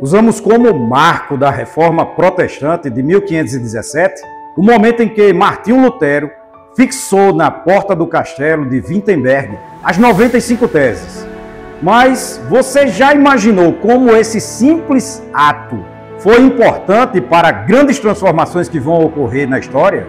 Usamos como marco da Reforma Protestante de 1517 o momento em que Martinho Lutero fixou na porta do castelo de Wittenberg as 95 teses. Mas você já imaginou como esse simples ato foi importante para grandes transformações que vão ocorrer na história?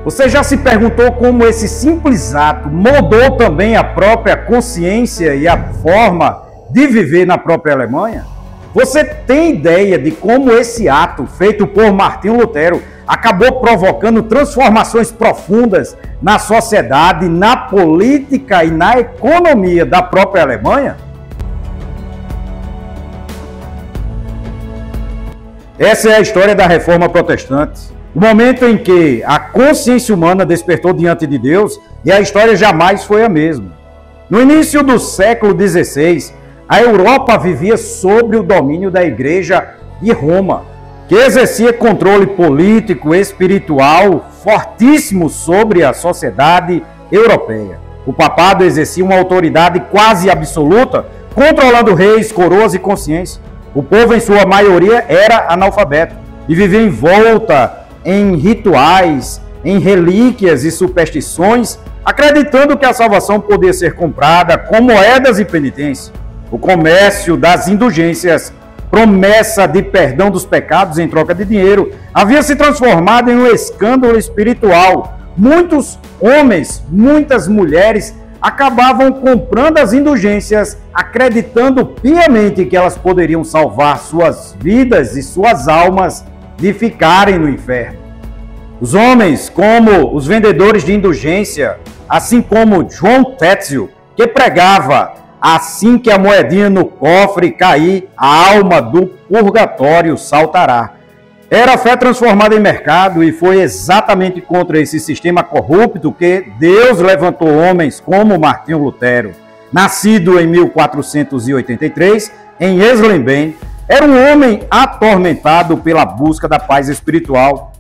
Você já se perguntou como esse simples ato moldou também a própria consciência e a forma de viver na própria Alemanha? Você tem ideia de como esse ato feito por Martinho Lutero acabou provocando transformações profundas na sociedade, na política e na economia da própria Alemanha? Essa é a história da Reforma Protestante. O momento em que a consciência humana despertou diante de Deus e a história jamais foi a mesma. No início do século XVI, a Europa vivia sob o domínio da Igreja de Roma, que exercia controle político e espiritual fortíssimo sobre a sociedade europeia. O papado exercia uma autoridade quase absoluta, controlando reis, coroas e consciência. O povo, em sua maioria, era analfabeto e vivia envolta em rituais, em relíquias e superstições, acreditando que a salvação podia ser comprada com moedas e penitência. O comércio das indulgências, promessa de perdão dos pecados em troca de dinheiro, havia se transformado em um escândalo espiritual. Muitos homens, muitas mulheres acabavam comprando as indulgências, acreditando piamente que elas poderiam salvar suas vidas e suas almas de ficarem no inferno. Os homens, como os vendedores de indulgência, assim como João Tetzel, que pregava: assim que a moedinha no cofre cair, a alma do purgatório saltará. Era a fé transformada em mercado e foi exatamente contra esse sistema corrupto que Deus levantou homens como Martinho Lutero. Nascido em 1483, em Essleben, era um homem atormentado pela busca da paz espiritual.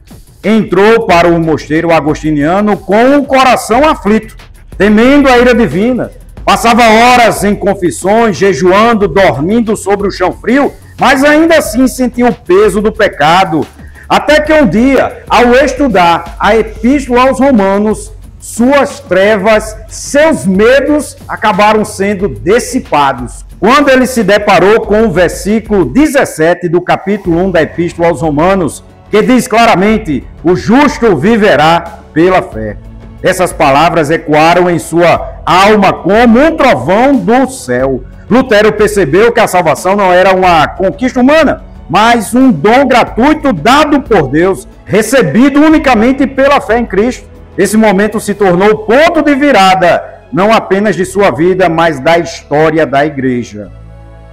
Entrou para o mosteiro agostiniano com o coração aflito, temendo a ira divina. Passava horas em confissões, jejuando, dormindo sobre o chão frio, mas ainda assim sentia o peso do pecado. Até que um dia, ao estudar a Epístola aos Romanos, suas trevas, seus medos acabaram sendo dissipados. Quando ele se deparou com o versículo 17 do capítulo 1 da Epístola aos Romanos, que diz claramente: o justo viverá pela fé. Essas palavras ecoaram em sua alma como um trovão do céu. Lutero percebeu que a salvação não era uma conquista humana, mas um dom gratuito dado por Deus, recebido unicamente pela fé em Cristo. Esse momento se tornou o ponto de virada, não apenas de sua vida, mas da história da Igreja.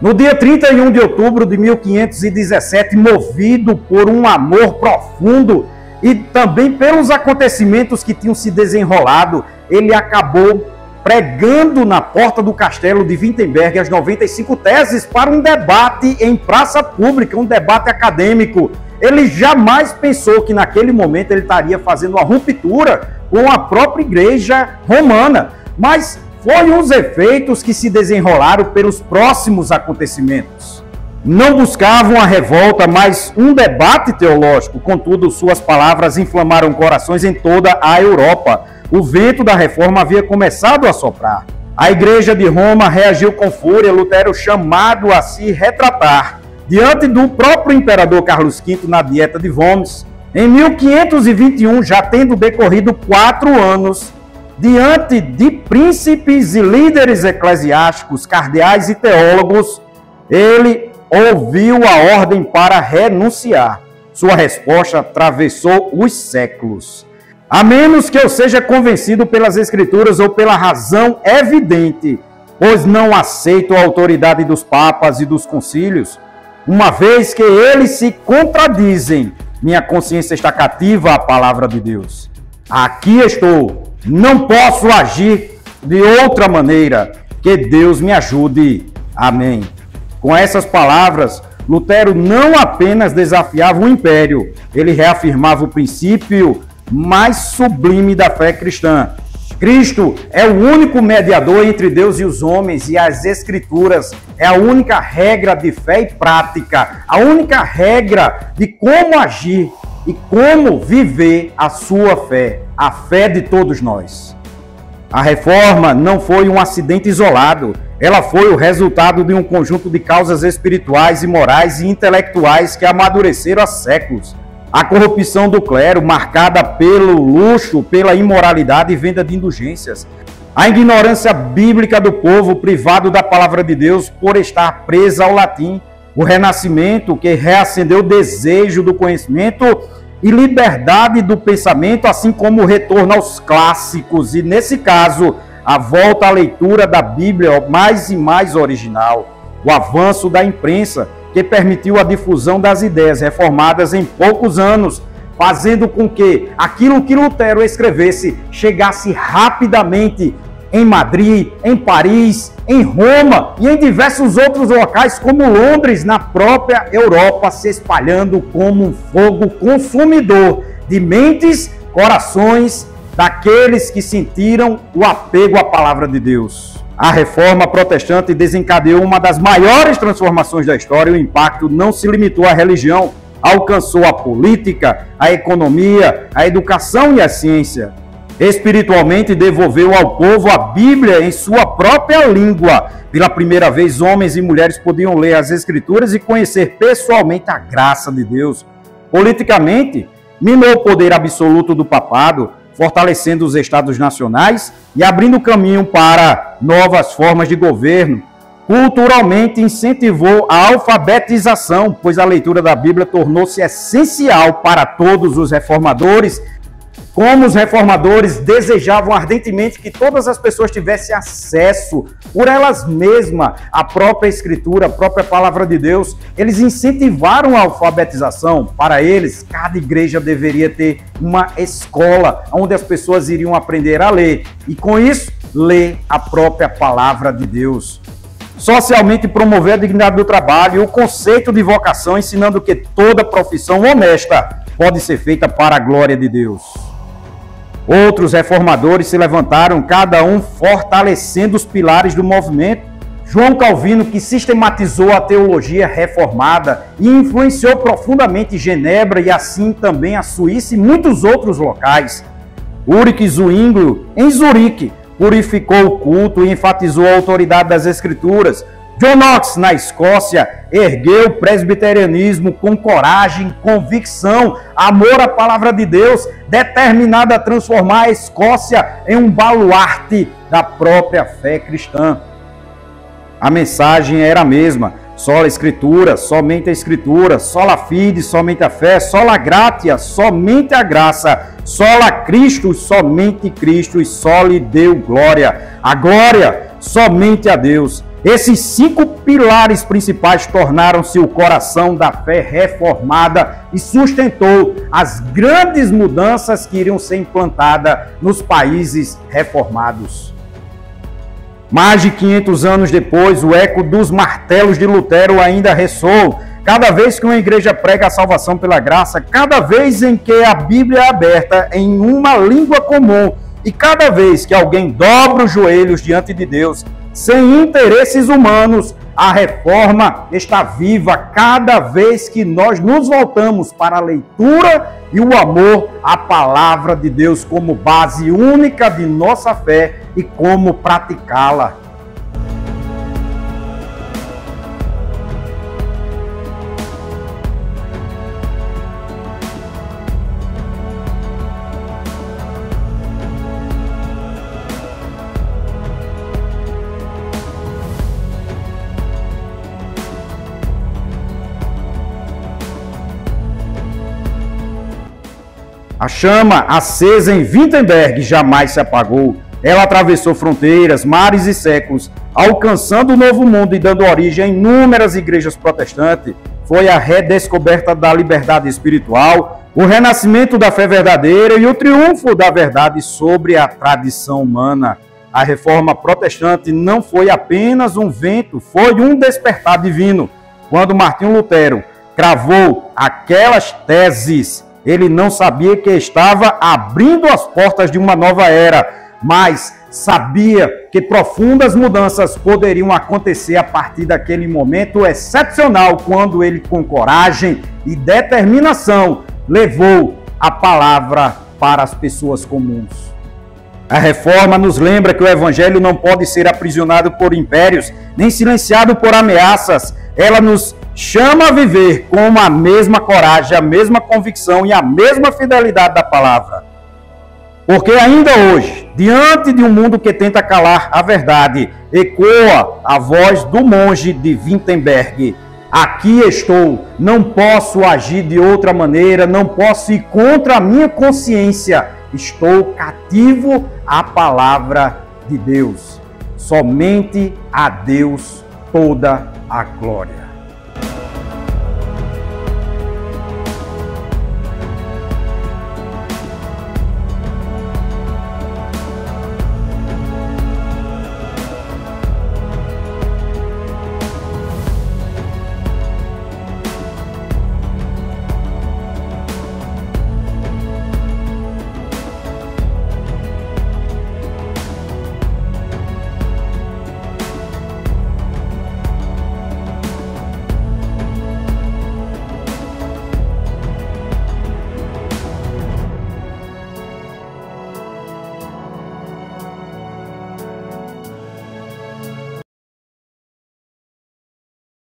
No dia 31 de outubro de 1517, movido por um amor profundo e também pelos acontecimentos que tinham se desenrolado, ele acabou pregando na porta do castelo de Wittenberg as 95 teses para um debate em praça pública, um debate acadêmico. Ele jamais pensou que naquele momento ele estaria fazendo uma ruptura com a própria Igreja Romana, mas foram os efeitos que se desenrolaram pelos próximos acontecimentos. Não buscavam a revolta, mas um debate teológico. Contudo, suas palavras inflamaram corações em toda a Europa. O vento da reforma havia começado a soprar. A Igreja de Roma reagiu com fúria, Lutero chamado a se retratar diante do próprio imperador Carlos V na Dieta de Worms. Em 1521, já tendo decorrido 4 anos, diante de príncipes e líderes eclesiásticos, cardeais e teólogos, ele ouviu a ordem para renunciar. Sua resposta atravessou os séculos. A menos que eu seja convencido pelas Escrituras ou pela razão evidente, pois não aceito a autoridade dos papas e dos concílios, uma vez que eles se contradizem, minha consciência está cativa à palavra de Deus. Aqui estou, não posso agir de outra maneira, que Deus me ajude. Amém. Com essas palavras, Lutero não apenas desafiava o império, ele reafirmava o princípio mais sublime da fé cristã. Cristo é o único mediador entre Deus e os homens, e as Escrituras é a única regra de fé e prática, a única regra de como agir e como viver a sua fé, a fé de todos nós. A reforma não foi um acidente isolado, ela foi o resultado de um conjunto de causas espirituais e morais e intelectuais que amadureceram há séculos. A corrupção do clero, marcada pelo luxo, pela imoralidade e venda de indulgências. A ignorância bíblica do povo, privado da palavra de Deus por estar presa ao latim. O renascimento, que reacendeu o desejo do conhecimento e liberdade do pensamento, assim como o retorno aos clássicos. E, nesse caso, a volta à leitura da Bíblia mais e mais original. O avanço da imprensa, que permitiu a difusão das ideias reformadas em poucos anos, fazendo com que aquilo que Lutero escrevesse chegasse rapidamente em Madrid, em Paris, em Roma e em diversos outros locais, como Londres, na própria Europa, se espalhando como um fogo consumidor de mentes, corações daqueles que sentiram o apego à palavra de Deus. A reforma protestante desencadeou uma das maiores transformações da história e o impacto não se limitou à religião, alcançou a política, a economia, a educação e a ciência. Espiritualmente devolveu ao povo a Bíblia em sua própria língua. Pela primeira vez, homens e mulheres podiam ler as Escrituras e conhecer pessoalmente a graça de Deus. Politicamente, minou o poder absoluto do papado, fortalecendo os estados nacionais e abrindo caminho para novas formas de governo. Culturalmente, incentivou a alfabetização, pois a leitura da Bíblia tornou-se essencial para todos os reformadores. Como os reformadores desejavam ardentemente que todas as pessoas tivessem acesso por elas mesmas à própria Escritura, à própria Palavra de Deus, eles incentivaram a alfabetização. Para eles, cada igreja deveria ter uma escola onde as pessoas iriam aprender a ler e, com isso, ler a própria Palavra de Deus. Socialmente, promover a dignidade do trabalho e o conceito de vocação, ensinando que toda profissão honesta pode ser feita para a glória de Deus. Outros reformadores se levantaram, cada um fortalecendo os pilares do movimento. João Calvino, que sistematizou a teologia reformada e influenciou profundamente Genebra e assim também a Suíça e muitos outros locais. Ulrich Zwinglio, em Zurique, purificou o culto e enfatizou a autoridade das Escrituras. John Knox, na Escócia, ergueu o presbiterianismo com coragem, convicção, amor à palavra de Deus, determinado a transformar a Escócia em um baluarte da própria fé cristã. A mensagem era a mesma: sola Escritura, somente a Escritura, sola fide, somente a fé, sola gratia, somente a graça, sola Cristo, somente Cristo, e só lhe deu glória. A glória somente a Deus. Esses 5 pilares principais tornaram-se o coração da fé reformada e sustentou as grandes mudanças que iriam ser implantadas nos países reformados. Mais de 500 anos depois, o eco dos martelos de Lutero ainda ressoa. Cada vez que uma igreja prega a salvação pela graça, cada vez em que a Bíblia é aberta em uma língua comum e cada vez que alguém dobra os joelhos diante de Deus, sem interesses humanos, a reforma está viva cada vez que nós nos voltamos para a leitura e o amor à palavra de Deus como base única de nossa fé e como praticá-la. A chama acesa em Wittenberg jamais se apagou. Ela atravessou fronteiras, mares e séculos, alcançando o Novo Mundo e dando origem a inúmeras igrejas protestantes. Foi a redescoberta da liberdade espiritual, o renascimento da fé verdadeira e o triunfo da verdade sobre a tradição humana. A reforma protestante não foi apenas um vento, foi um despertar divino. Quando Martinho Lutero cravou aquelas teses, ele não sabia que estava abrindo as portas de uma nova era. mas sabia que profundas mudanças poderiam acontecer a partir daquele momento excepcional, quando ele, com coragem e determinação, levou a palavra para as pessoas comuns. A reforma nos lembra que o evangelho não pode ser aprisionado por impérios, nem silenciado por ameaças. Ela nos chama a viver com a mesma coragem, a mesma convicção e a mesma fidelidade da palavra. Porque ainda hoje, diante de um mundo que tenta calar a verdade, ecoa a voz do monge de Wittenberg: aqui estou, não posso agir de outra maneira, não posso ir contra a minha consciência, estou cativo à palavra de Deus. Somente a Deus toda a glória.